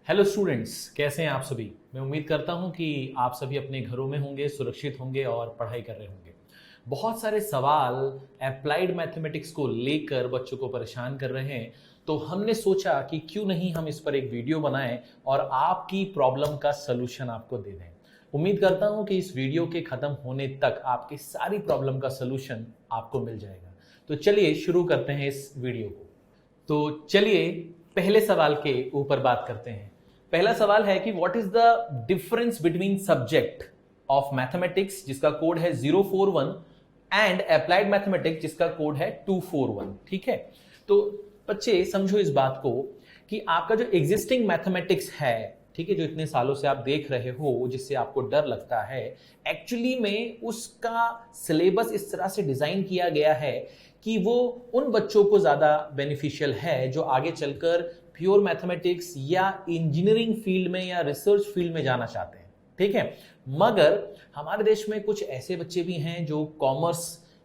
Hello students, कैसे हैं आप सभी। मैं उम्मीद करता हूं कि आप सभी अपने घरों में होंगे, सुरक्षित होंगे और पढ़ाई कर रहे होंगे। बहुत सारे सवाल अप्लाइड मैथमेटिक्स को लेकर बच्चों को परेशान कर रहे हैं, तो हमने सोचा कि क्यों नहीं हम इस पर एक वीडियो बनाएं और आपकी प्रॉब्लम का सलूशन आपको दे दें। उम्मीद करता हूं कि इस वीडियो के खत्म होने तक आपकी सारी प्रॉब्लम का सलूशन आपको मिल जाएगा। तो चलिए शुरू करते हैं इस वीडियो को। तो चलिए पहले सवाल के ऊपर बात करते हैं। पहला सवाल है कि what is the difference between subject of mathematics जिसका कोड है 041 एंड अप्लाइड मैथमेटिक्स जिसका कोड है 241। ठीक है, तो बच्चे समझो इस बात को कि आपका जो एग्जिस्टिंग मैथमेटिक्स है, ठीक है, जो इतने सालों से आप देख रहे हो, जिससे आपको डर लगता है, एक्चुअली में उसका सिलेबस इस तरह से डिजाइन किया गया है कि वो उन बच्चों को ज्यादा बेनिफिशियल है जो आगे चलकर प्योर मैथमेटिक्स या इंजीनियरिंग फील्ड में या रिसर्च फील्ड में जाना चाहते हैं। ठीक है, मगर हमारे देश में कुछ ऐसे बच्चे भी हैं जो कॉमर्स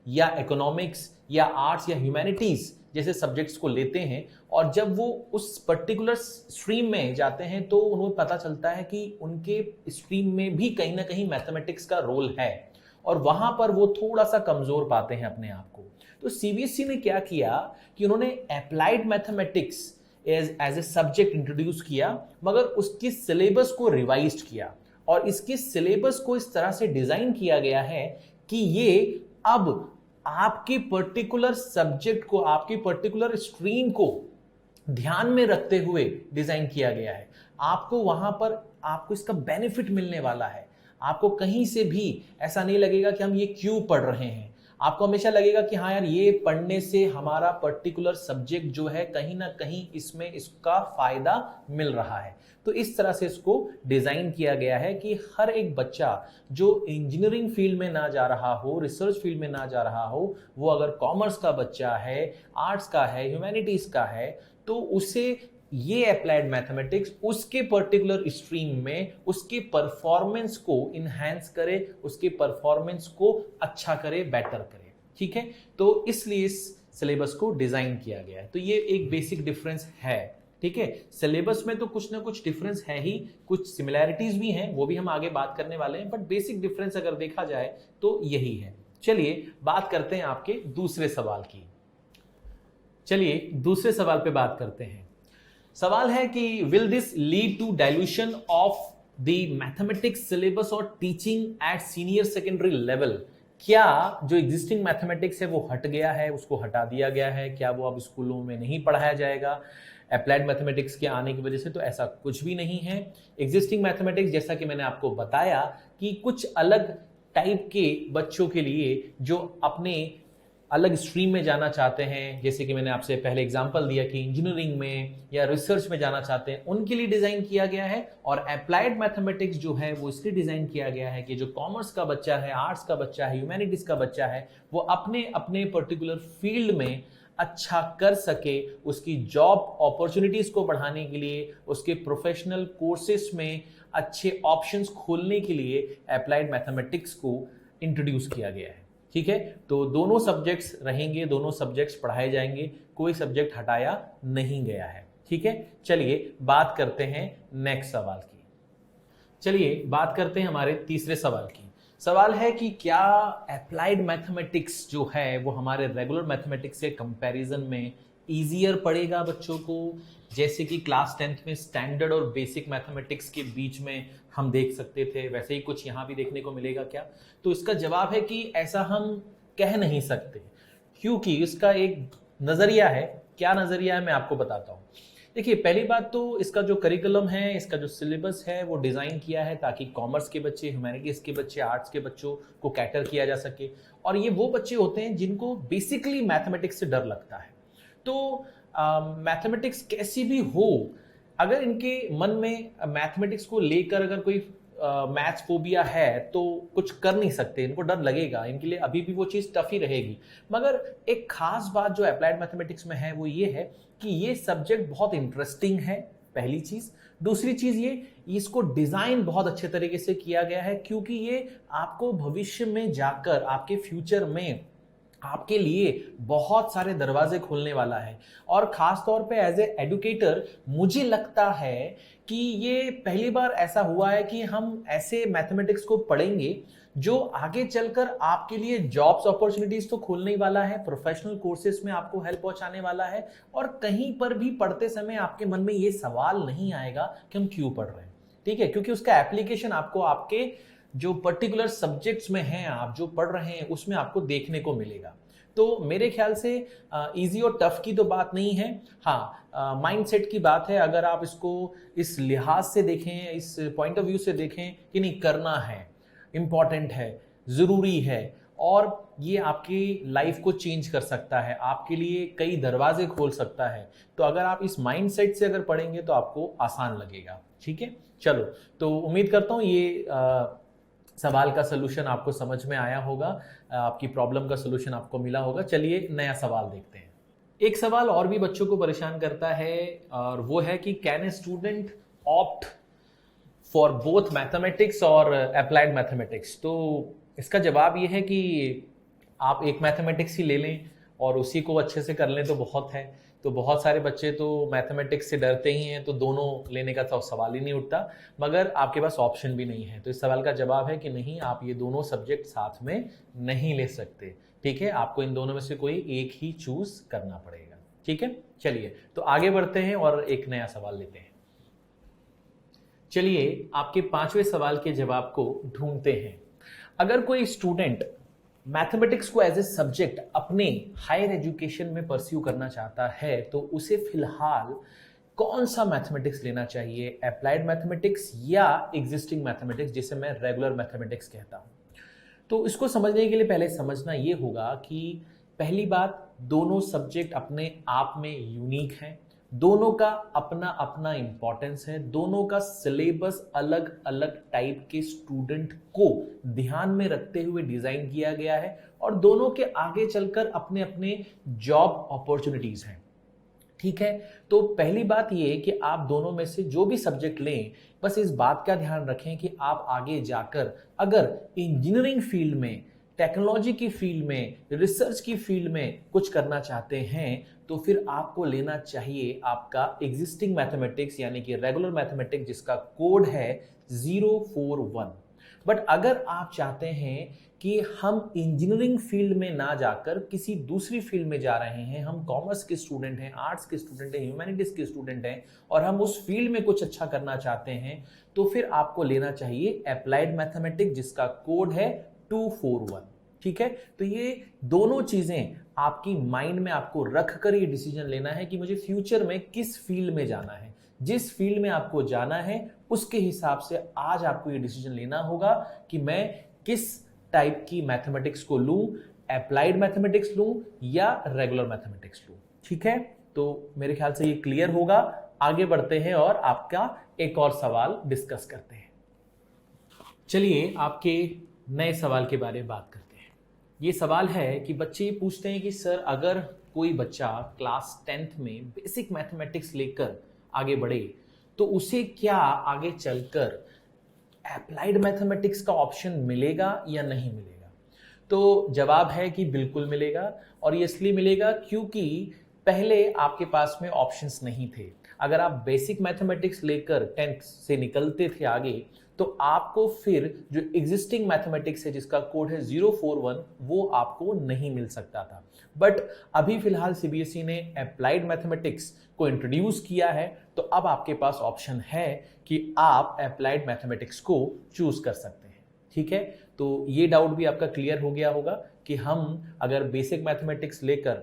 या इकोनॉमिक्स या आर्ट्स या ह्यूमैनिटीज जैसे सब्जेक्ट्स को लेते हैं, और जब वो उस पर्टिकुलर स्ट्रीम में जाते हैं तो उन्हें पता चलता है कि उनके स्ट्रीम में भी कहीं ना कहीं मैथमेटिक्स का रोल है और वहां पर वो थोड़ा सा कमजोर पाते हैं अपने आप को। तो सीबीएसई ने क्या किया कि उन्होंने applied mathematics as a subject introduce किया, मगर उसकी सिलेबस को रिवाइज किया और इसके सिलेबस को इस तरह से डिजाइन किया गया है कि ये अब आपके पर्टिकुलर सब्जेक्ट को, आपके पर्टिकुलर स्ट्रीम को ध्यान में रखते हुए डिजाइन किया गया है। आपको वहां पर आपको इसका बेनिफिट मिलने वाला है। आपको कहीं से भी ऐसा नहीं लगेगा कि हम ये क्यों पढ़ रहे हैं। आपको हमेशा लगेगा कि हाँ यार, ये पढ़ने से हमारा पर्टिकुलर सब्जेक्ट जो है कहीं ना कहीं इसमें इसका फायदा मिल रहा है। तो इस तरह से इसको डिजाइन किया गया है कि हर एक बच्चा जो इंजीनियरिंग फील्ड में ना जा रहा हो, रिसर्च फील्ड में ना जा रहा हो, वो अगर कॉमर्स का बच्चा है, आर्ट्स का है, ह्यूमैनिटीज का है, तो उसे ये अप्लाइड मैथमेटिक्स उसके पर्टिकुलर स्ट्रीम में उसके परफॉर्मेंस को इनहैंस करे, उसके परफॉर्मेंस को अच्छा करे, बेटर करे। ठीक है, तो इसलिए इस सिलेबस को डिजाइन किया गया है। तो ये एक बेसिक डिफरेंस है। ठीक है, सिलेबस में तो कुछ ना कुछ डिफरेंस है ही, कुछ सिमिलैरिटीज भी हैं, वो भी हम आगे बात करने वाले हैं, बट बेसिक डिफरेंस अगर देखा जाए तो यही है। चलिए बात करते हैं आपके दूसरे सवाल की। चलिए दूसरे सवाल पे बात करते हैं। सवाल है कि will this lead to dilution of the mathematics syllabus और teaching at senior secondary level. क्या जो एग्जिस्टिंग मैथमेटिक्स है वो हट गया है, उसको हटा दिया गया है, क्या वो अब स्कूलों में नहीं पढ़ाया जाएगा अप्लाइड मैथमेटिक्स के आने की वजह से? तो ऐसा कुछ भी नहीं है। एग्जिस्टिंग मैथमेटिक्स, जैसा कि मैंने आपको बताया, कि कुछ अलग टाइप के बच्चों के लिए जो अपने अलग स्ट्रीम में जाना चाहते हैं, जैसे कि मैंने आपसे पहले एग्जांपल दिया कि इंजीनियरिंग में या रिसर्च में जाना चाहते हैं, उनके लिए डिजाइन किया गया है। और अप्लाइड मैथमेटिक्स जो है वो इसलिए डिजाइन किया गया है कि जो कॉमर्स का बच्चा है, आर्ट्स का बच्चा है, ह्यूमैनिटीज का बच्चा है, वो अपने अपने पर्टिकुलर फील्ड में अच्छा कर सके, उसकी जॉब अपॉर्चुनिटीज को बढ़ाने के लिए, उसके प्रोफेशनल कोर्सेस में अच्छे ऑप्शंस खोलने के लिए अप्लाइड मैथमेटिक्स को इंट्रोड्यूस किया गया है। ठीक है, तो दोनों सब्जेक्ट्स रहेंगे, दोनों सब्जेक्ट्स पढ़ाए जाएंगे, कोई सब्जेक्ट हटाया नहीं गया है। ठीक है, चलिए बात करते हैं नेक्स्ट सवाल की। चलिए बात करते हैं हमारे तीसरे सवाल की। सवाल है कि क्या अप्लाइड मैथमेटिक्स जो है वो हमारे रेगुलर मैथमेटिक्स के कंपैरिजन में इजियर पड़ेगा बच्चों को, जैसे कि क्लास 10th में स्टैंडर्ड और बेसिक मैथमेटिक्स के बीच में हम देख सकते थे, वैसे ही कुछ यहाँ भी देखने को मिलेगा क्या? तो इसका जवाब है कि ऐसा हम कह नहीं सकते, क्योंकि इसका एक नजरिया है। क्या नजरिया है मैं आपको बताता हूँ। देखिए, पहली बात तो इसका जो करिकुलम है, इसका जो सिलेबस है, वो डिजाइन किया है ताकि कॉमर्स के बच्चे, ह्यूमैनिटीज के बच्चे, आर्ट्स के बच्चों को कैटर किया जा सके। और ये वो बच्चे होते हैं जिनको बेसिकली मैथमेटिक्स से डर लगता है। तो मैथमेटिक्स कैसी भी हो, अगर इनके मन में मैथमेटिक्स को लेकर अगर कोई मैथ्स फोबिया है तो कुछ कर नहीं सकते, इनको डर लगेगा, इनके लिए अभी भी वो चीज़ टफ ही रहेगी। मगर एक खास बात जो अप्लाइड मैथमेटिक्स में है वो ये है कि ये सब्जेक्ट बहुत इंटरेस्टिंग है, पहली चीज़। दूसरी चीज़ ये, इसको डिज़ाइन बहुत अच्छे तरीके से किया गया है, क्योंकि ये आपको भविष्य में जाकर, आपके फ्यूचर में आपके लिए बहुत सारे दरवाजे खोलने वाला है। और खास तौर पे एज ए एडुकेटर मुझे लगता है कि ये पहली बार ऐसा हुआ है कि हम ऐसे मैथमेटिक्स को पढ़ेंगे जो आगे चलकर आपके लिए जॉब्स अपॉर्चुनिटीज तो खोलने ही वाला है, प्रोफेशनल कोर्सेज में आपको हेल्प पहुंचाने वाला है, और कहीं पर भी पढ़ते समय आपके मन में ये सवाल नहीं आएगा कि हम क्यों पढ़ रहे हैं। ठीक है, क्योंकि उसका एप्लीकेशन आपको आपके जो पर्टिकुलर सब्जेक्ट्स में हैं, आप जो पढ़ रहे हैं उसमें आपको देखने को मिलेगा। तो मेरे ख्याल से इजी और टफ की तो बात नहीं है, हाँ माइंडसेट की बात है। अगर आप इसको इस लिहाज से देखें, इस पॉइंट ऑफ व्यू से देखें कि नहीं करना है, इंपॉर्टेंट है, जरूरी है, और ये आपकी लाइफ को चेंज कर सकता है, आपके लिए कई दरवाजे खोल सकता है, तो अगर आप इस माइंडसेट से अगर पढ़ेंगे तो आपको आसान लगेगा। ठीक है, चलो, तो उम्मीद करता हूँ ये सवाल का सलूशन आपको समझ में आया होगा, आपकी प्रॉब्लम का सलूशन आपको मिला होगा। चलिए नया सवाल देखते हैं। एक सवाल और भी बच्चों को परेशान करता है, और वो है कि can a student opt for both mathematics और अप्लाइड मैथमेटिक्स। तो इसका जवाब ये है कि आप एक मैथमेटिक्स ही ले लें और उसी को अच्छे से कर लें तो बहुत है। तो बहुत सारे बच्चे तो मैथमेटिक्स से डरते ही हैं, तो दोनों लेने का तो सवाल ही नहीं उठता, मगर आपके पास ऑप्शन भी नहीं है। तो इस सवाल का जवाब है कि नहीं, आप ये दोनों सब्जेक्ट साथ में नहीं ले सकते। ठीक है, आपको इन दोनों में से कोई एक ही चूज करना पड़ेगा। ठीक है, चलिए तो आगे बढ़ते हैं और एक नया सवाल लेते हैं। चलिए आपके 5वें सवाल के जवाब को ढूंढते हैं। अगर कोई स्टूडेंट मैथमेटिक्स को एज ए सब्जेक्ट अपने हायर एजुकेशन में परस्यू करना चाहता है, तो उसे फिलहाल कौन सा मैथमेटिक्स लेना चाहिए, अप्लाइड मैथमेटिक्स या एग्जिस्टिंग मैथमेटिक्स, जिसे मैं रेगुलर मैथमेटिक्स कहता हूं। तो इसको समझने के लिए पहले समझना ये होगा कि पहली बात, दोनों सब्जेक्ट अपने आप में यूनिक हैं, दोनों का अपना अपना इंपॉर्टेंस है, दोनों का सिलेबस अलग अलग टाइप के स्टूडेंट को ध्यान में रखते हुए डिजाइन किया गया है, और दोनों के आगे चलकर अपने अपने जॉब अपॉर्चुनिटीज हैं। ठीक है, तो पहली बात ये कि आप दोनों में से जो भी सब्जेक्ट लें, बस इस बात का ध्यान रखें कि आप आगे जाकर अगर इंजीनियरिंग फील्ड में, टेक्नोलॉजी की फील्ड में, रिसर्च की फील्ड में कुछ करना चाहते हैं, तो फिर आपको लेना चाहिए आपका एग्जिस्टिंग मैथमेटिक्स यानी कि रेगुलर मैथमेटिक्स, जिसका कोड है 041। बट अगर आप चाहते हैं कि हम इंजीनियरिंग फील्ड में ना जाकर किसी दूसरी फील्ड में जा रहे हैं, हम कॉमर्स के स्टूडेंट हैं, आर्ट्स के स्टूडेंट हैं, ह्यूमैनिटीज के स्टूडेंट हैं, और हम उस फील्ड में कुछ अच्छा करना चाहते हैं, तो फिर आपको लेना चाहिए अप्लाइड मैथमेटिक्स, जिसका कोड है 241। ठीक है, तो ये दोनों चीजें आपकी माइंड में आपको रखकर ये डिसीजन लेना है कि मुझे फ्यूचर में किस फील्ड में जाना है। जिस फील्ड में आपको जाना है उसके हिसाब से आज आपको ये डिसीजन लेना होगा कि मैं किस टाइप की मैथमेटिक्स को लूं, अप्लाइड मैथमेटिक्स लूं या रेगुलर मैथमेटिक्स लूं। ठीक है, तो मेरे ख्याल से ये क्लियर होगा। आगे बढ़ते हैं और आपका एक और सवाल डिस्कस करते हैं। चलिए आपके नए सवाल के बारे में बात करते हैं। ये सवाल है कि बच्चे ये पूछते हैं कि सर, अगर कोई बच्चा क्लास 10th में बेसिक मैथमेटिक्स लेकर आगे बढ़े, तो उसे क्या आगे चलकर अप्लाइड मैथमेटिक्स का ऑप्शन मिलेगा या नहीं मिलेगा। तो जवाब है कि बिल्कुल मिलेगा, और ये इसलिए मिलेगा क्योंकि पहले आपके पास में ऑप्शंस नहीं थे। अगर आप बेसिक मैथमेटिक्स लेकर 10th से निकलते थे आगे, तो आपको फिर जो एग्जिस्टिंग मैथमेटिक्स है जिसका कोड है 041, वो आपको नहीं मिल सकता था। बट अभी फिलहाल सीबीएसई ने अप्लाइड मैथमेटिक्स को इंट्रोड्यूस किया है, तो अब आपके पास ऑप्शन है कि आप अप्लाइड मैथमेटिक्स को चूज कर सकते हैं। ठीक है, तो ये डाउट भी आपका क्लियर हो गया होगा कि हम अगर बेसिक मैथमेटिक्स लेकर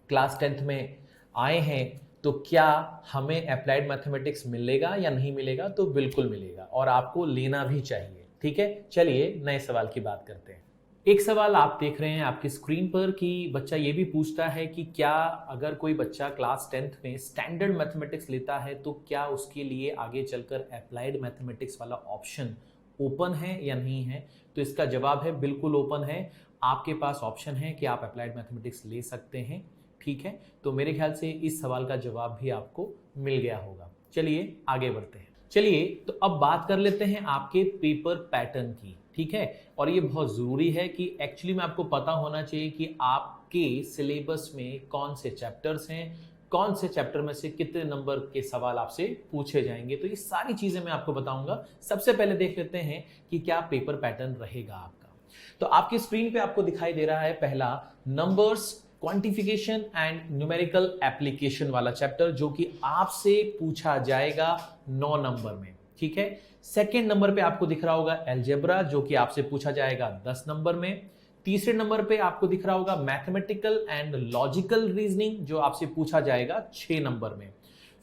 क्लास 10th में आए हैं, तो क्या हमें अप्लाइड मैथमेटिक्स मिलेगा या नहीं मिलेगा। तो बिल्कुल मिलेगा, और आपको लेना भी चाहिए। ठीक है, चलिए नए सवाल की बात करते हैं। एक सवाल आप देख रहे हैं आपकी स्क्रीन पर कि बच्चा ये भी पूछता है कि क्या अगर कोई बच्चा क्लास 10th में स्टैंडर्ड मैथमेटिक्स लेता है, तो क्या उसके लिए आगे चलकर अप्लाइड मैथमेटिक्स वाला ऑप्शन ओपन है या नहीं है। तो इसका जवाब है बिल्कुल ओपन है। आपके पास ऑप्शन है कि आप अप्लाइड मैथमेटिक्स ले सकते हैं। ठीक है, तो मेरे ख्याल से इस सवाल का जवाब भी आपको मिल गया होगा। चलिए आगे बढ़ते हैं। चलिए तो अब बात कर लेते हैं आपके पेपर पैटर्न की। ठीक है। और ये बहुत ज़रूरी है कि एक्चुअली में आपको पता होना चाहिए कि आपके सिलेबस में कौन से चैप्टर्स हैं, कौन से चैप्टर में से कितने नंबर के सवाल आपसे पूछे जाएंगे। तो ये सारी चीज़ें मैं आपको बताऊंगा। सबसे पहले देख लेते हैं कि क्या पेपर पैटर्न रहेगा आपका। तो आपकी स्क्रीन पे आपको दिखाई दे रहा है पहला numbers, quantification and numerical application वाला चैप्टर, जो कि आपसे पूछा जाएगा 9 नंबर में, ठीक है। सेकेंड नंबर पे आपको दिख रहा होगा अलजेब्रा, जो कि आपसे पूछा जाएगा 10 नंबर में। तीसरे नंबर पे आपको दिख रहा होगा मैथमेटिकल एंड लॉजिकल रीजनिंग, जो आपसे पूछा जाएगा 6 नंबर में।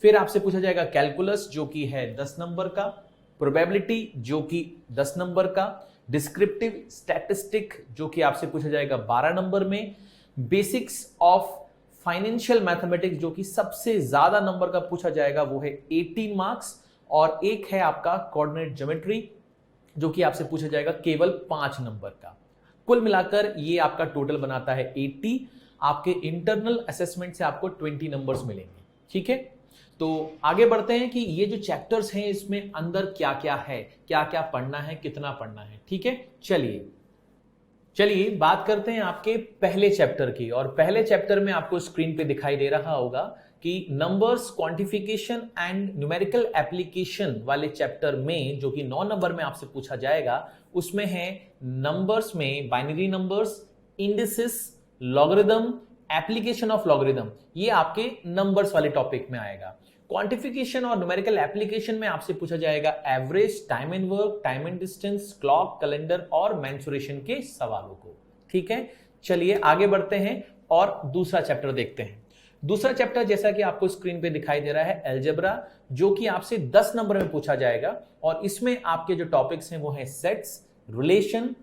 फिर आपसे पूछा जाएगा कैलकुलस, जो कि है 10 नंबर का, प्रोबेबिलिटी जो कि 10 नंबर का, डिस्क्रिप्टिव स्टैटिस्टिक जो कि आपसे पूछा जाएगा 12 नंबर में, बेसिक्स ऑफ फाइनेंशियल मैथमेटिक्स जो कि सबसे ज्यादा नंबर का पूछा जाएगा, वो है 18 मार्क्स, और एक है आपका कोऑर्डिनेट ज्योमेट्री जो कि आपसे पूछा जाएगा केवल 5 नंबर का। कुल मिलाकर ये आपका टोटल बनाता है 80। आपके इंटरनल असेसमेंट से आपको 20 नंबर्स मिलेंगे, ठीक है। तो आगे बढ़ते हैं कि ये जो चैप्टर्स हैं इसमें अंदर क्या क्या है, क्या क्या पढ़ना है, कितना पढ़ना है, ठीक है। चलिए बात करते हैं आपके पहले चैप्टर की। और पहले चैप्टर में आपको स्क्रीन पे दिखाई दे रहा होगा कि numbers, quantification and numerical application वाले चैप्टर में, जो कि 9 नंबर में आपसे पूछा जाएगा, उसमें है नंबर्स में binary numbers, indices, logarithm, application of logarithm, ये आपके नंबर्स वाले टॉपिक में आएगा। क्वांटिफिकेशन और न्यूमेरिकल एप्लीकेशन में आपसे पूछा जाएगा average, time and work, time and distance, clock, calendar और मेंसुरेशन के सवालों को, ठीक है। चलिए आगे बढ़ते हैं और दूसरा चैप्टर देखते हैं। दूसरा चैप्टर जैसा कि आपको स्क्रीन पे दिखाई दे रहा है अलजेब्रा, जो कि आपसे 10 नंबर में पूछा जाएगा। और इसमें आपके जो टॉपिक्स हैं वो हैं sets, relation,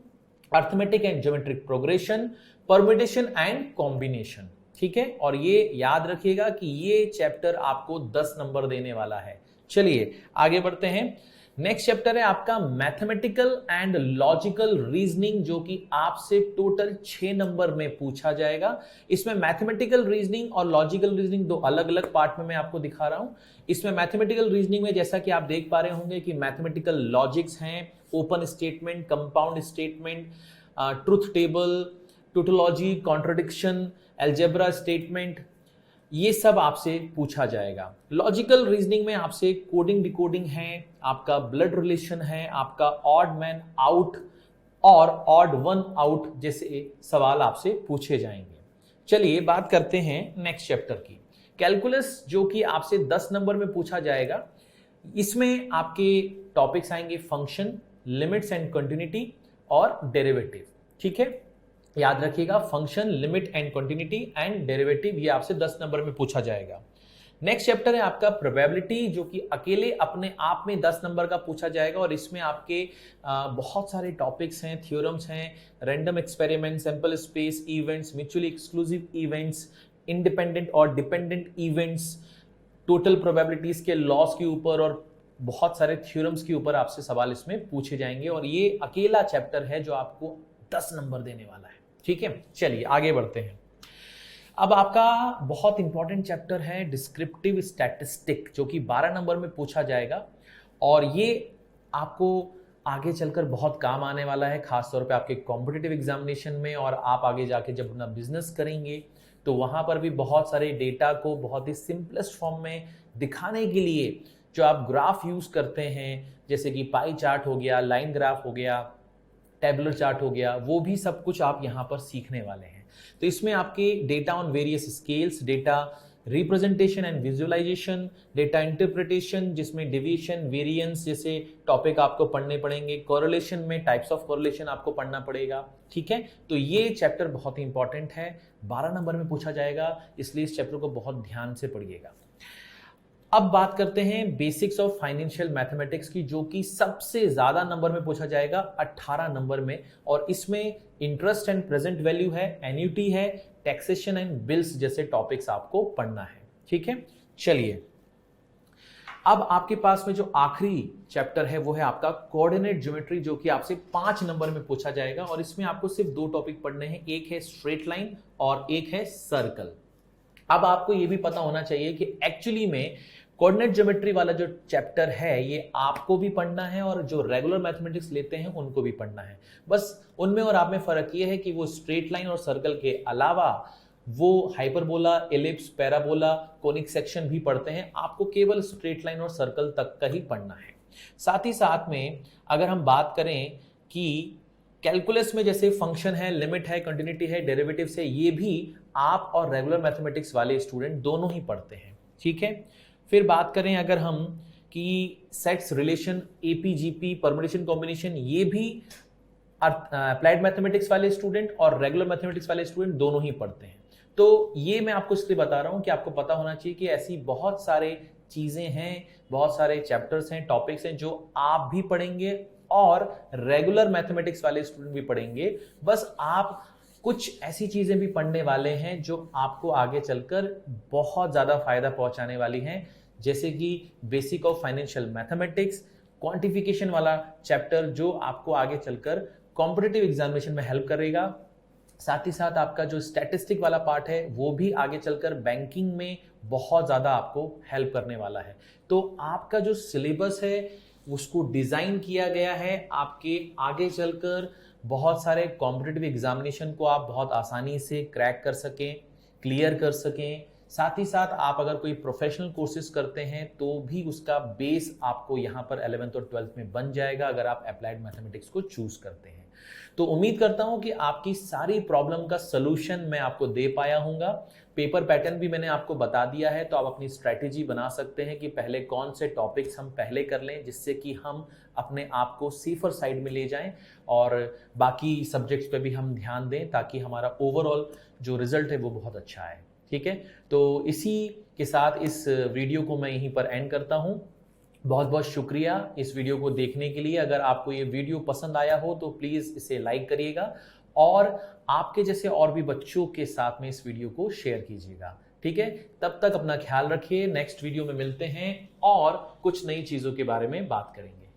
arithmetic and geometric progression, permutation and combination, ठीक है। और ये याद रखिएगा कि ये चैप्टर आपको 10 नंबर देने वाला है। चलिए आगे बढ़ते हैं। नेक्स्ट चैप्टर है आपका मैथमेटिकल एंड लॉजिकल रीजनिंग, जो कि आपसे टोटल 6 नंबर में पूछा जाएगा। इसमें मैथमेटिकल रीजनिंग और लॉजिकल रीजनिंग दो अलग अलग पार्ट में मैं आपको दिखा रहा हूं। इसमें मैथमेटिकल रीजनिंग में जैसा कि आप देख पा रहे होंगे कि मैथमेटिकल लॉजिक्स हैं, open statement, compound statement, truth table, tautology, contradiction, algebra statement, ये सब आपसे पूछा जाएगा। लॉजिकल रीजनिंग में आपसे कोडिंग, डिकोडिंग है, आपका ब्लड रिलेशन है, आपका ऑड मैन आउट और ऑड वन आउट जैसे सवाल आपसे पूछे जाएंगे। चलिए बात करते हैं नेक्स्ट चैप्टर की, कैलकुलस, जो कि आपसे 10 नंबर में पूछा जाएगा। इसमें आपके टॉपिक्स आएंगे फंक्शन, लिमिट्स एंड कंटिन्यूटी और डेरिवेटिव, ठीक है। याद रखिएगा function, limit and continuity and derivative, ये आपसे 10 नंबर में पूछा जाएगा। नेक्स्ट चैप्टर है आपका प्रोबेबिलिटी, जो कि अकेले अपने आप में 10 नंबर का पूछा जाएगा। और इसमें आपके बहुत सारे टॉपिक्स हैं, थ्योरम्स हैं, random experiment, sample space, events, mutually exclusive events, independent और डिपेंडेंट इवेंट्स, टोटल प्रोबेबिलिटीज के लॉस के ऊपर और बहुत सारे थ्योरम्स के ऊपर आपसे सवाल इसमें पूछे जाएंगे। और ये अकेला चैप्टर है जो आपको 10 नंबर देने वाला है, ठीक है। चलिए आगे बढ़ते हैं। अब आपका बहुत इंपॉर्टेंट चैप्टर है डिस्क्रिप्टिव स्टैटिस्टिक, जो कि 12 नंबर में पूछा जाएगा। और ये आपको आगे चलकर बहुत काम आने वाला है, खासतौर पे आपके कॉम्पिटिटिव एग्जामिनेशन में। और आप आगे जाके जब अपना बिजनेस करेंगे तो वहां पर भी बहुत सारे डेटा को बहुत ही सिंपलेस्ट फॉर्म में दिखाने के लिए जो आप ग्राफ यूज करते हैं, जैसे कि पाई चार्ट हो गया, लाइन ग्राफ हो गया, टेबुलर चार्ट हो गया, वो भी सब कुछ आप यहाँ पर सीखने वाले हैं। तो इसमें आपके data on various scales, data representation and visualisation, data interpretation जिसमें डेविएशन, वेरिएंस जैसे टॉपिक आपको पढ़ने पड़ेंगे, कोरिलेशन में टाइप्स ऑफ कोरिलेशन आपको पढ़ना पड़ेगा, ठीक है। तो ये चैप्टर बहुत ही इंपॉर्टेंट है, 12 नंबर में पूछा जाएगा, इसलिए इस चैप्टर को बहुत ध्यान से पढ़िएगा। अब बात करते हैं बेसिक्स ऑफ फाइनेंशियल मैथमेटिक्स की, जो कि सबसे ज्यादा नंबर में पूछा जाएगा 18 नंबर में। और इसमें इंटरेस्ट एंड प्रेजेंट वैल्यू है, एन्युटी है, टैक्सेशन एंड बिल्स जैसे टॉपिक्स आपको पढ़ना है, ठीक है। चलिए अब आपके पास में जो आखिरी चैप्टर है वो है आपका कोऑर्डिनेट ज्योमेट्री, जो कि आपसे 5 नंबर में पूछा जाएगा। और इसमें आपको सिर्फ 2 टॉपिक पढ़ने हैं, एक है स्ट्रेट लाइन और एक है सर्कल। अब आपको यह भी पता होना चाहिए कि एक्चुअली में कोऑर्डिनेट ज्योमेट्री वाला जो चैप्टर है ये आपको भी पढ़ना है और जो रेगुलर मैथमेटिक्स लेते हैं उनको भी पढ़ना है। बस उनमें और आप में फर्क ये है कि वो स्ट्रेट लाइन और सर्कल के अलावा वो hyperbola, ellipse, parabola, conic section भी पढ़ते हैं। आपको केवल स्ट्रेट लाइन और सर्कल तक का ही पढ़ना है। साथ ही साथ में अगर हम बात करें कि कैलकुलस में जैसे फंक्शन है, लिमिट है, कंटिन्यूटी है, डेरिवेटिव्स है, ये भी आप और रेगुलर मैथमेटिक्स वाले स्टूडेंट दोनों ही पढ़ते हैं। ठीक है, फिर बात करें अगर हम कि sets, relation, AP GP, permutation, combination, ये भी अप्लाइड मैथमेटिक्स वाले स्टूडेंट और रेगुलर मैथमेटिक्स वाले स्टूडेंट दोनों ही पढ़ते हैं। तो ये मैं आपको इसलिए बता रहा हूं कि आपको पता होना चाहिए कि ऐसी बहुत सारे चीजें हैं, बहुत सारे चैप्टर्स हैं, टॉपिक्स हैं जो आप भी पढ़ेंगे और रेगुलर मैथमेटिक्स वाले स्टूडेंट भी पढ़ेंगे। बस आप कुछ ऐसी चीजें भी पढ़ने वाले हैं जो आपको आगे चलकर बहुत ज्यादा फायदा पहुंचाने वाली हैं, जैसे कि basic of financial mathematics, quantification वाला चैप्टर जो आपको आगे चलकर कॉम्पिटिटिव एग्जामिनेशन में हेल्प करेगा। साथ ही साथ आपका जो स्टैटिस्टिक वाला पार्ट है वो भी आगे चलकर बैंकिंग में बहुत ज़्यादा आपको हेल्प करने वाला है। तो आपका जो सिलेबस है उसको डिज़ाइन किया गया है आपके आगे चलकर बहुत सारे कॉम्पिटिटिव एग्जामिनेशन को आप बहुत आसानी से क्रैक कर सकें, क्लियर कर सकें। साथ ही साथ आप अगर कोई प्रोफेशनल कोर्सेज करते हैं तो भी उसका बेस आपको यहाँ पर 11th और 12th में बन जाएगा अगर आप अप्लाइड मैथमेटिक्स को चूज करते हैं। तो उम्मीद करता हूं कि आपकी सारी प्रॉब्लम का सलूशन मैं आपको दे पाया हूंगा। पेपर पैटर्न भी मैंने आपको बता दिया है, तो आप अपनी स्ट्रैटेजी बना सकते हैं कि पहले कौन से टॉपिक्स हम पहले कर लें जिससे कि हम अपने आप को सेफर साइड में ले जाएं और बाकी सब्जेक्ट्स पे भी हम ध्यान दें ताकि हमारा ओवरऑल जो रिजल्ट है वो बहुत अच्छा आए। ठीक है, तो इसी के साथ इस वीडियो को मैं यहीं पर एंड करता हूं। बहुत बहुत शुक्रिया इस वीडियो को देखने के लिए। अगर आपको ये वीडियो पसंद आया हो तो प्लीज़ इसे लाइक करिएगा और आपके जैसे और भी बच्चों के साथ में इस वीडियो को शेयर कीजिएगा। ठीक है, तब तक अपना ख्याल रखिए। नेक्स्ट वीडियो में मिलते हैं और कुछ नई चीज़ों के बारे में बात करेंगे।